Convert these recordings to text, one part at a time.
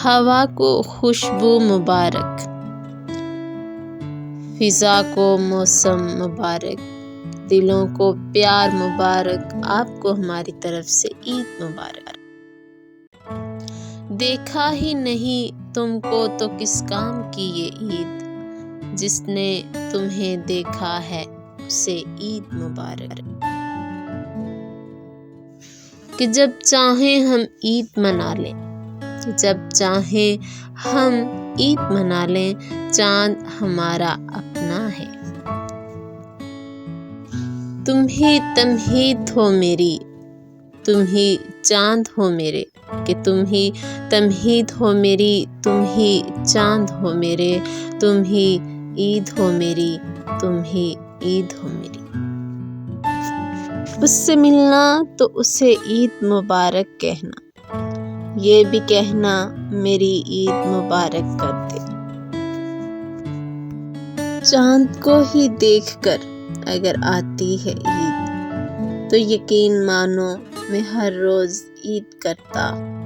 ہوا کو خوشبو مبارک، فضا کو موسم مبارک، دلوں کو پیار مبارک، آپ کو ہماری طرف سے عید مبارک۔ دیکھا ہی نہیں تم کو تو کس کام کی یہ عید، جس نے تمہیں دیکھا ہے اسے عید مبارک۔ کہ جب چاہیں ہم عید منا لیں، کہ جب چاہیں ہم عید منا لیں، چاند ہمارا اپنا ہے۔ تم ہی تمہید ہو میری، تم ہی چاند ہو میرے، کہ تم ہی تمہید ہو میری، تم ہی چاند ہو میرے، تم ہی عید ہو میری، تم ہی عید ہو میری۔ اس سے ملنا تو اسے عید مبارک کہنا، یہ بھی کہنا میری عید مبارک کر دے۔ چاند کو ہی دیکھ کر اگر آتی ہے عید، تو یقین مانو میں ہر روز عید کرتا۔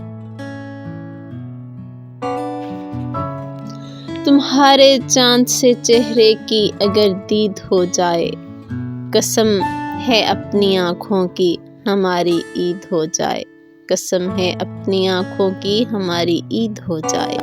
تمہارے چاند سے چہرے کی اگر دید ہو جائے، قسم ہے اپنی آنکھوں کی ہماری عید ہو جائے، قسم ہے اپنی آنکھوں کی ہماری عید ہو جائے۔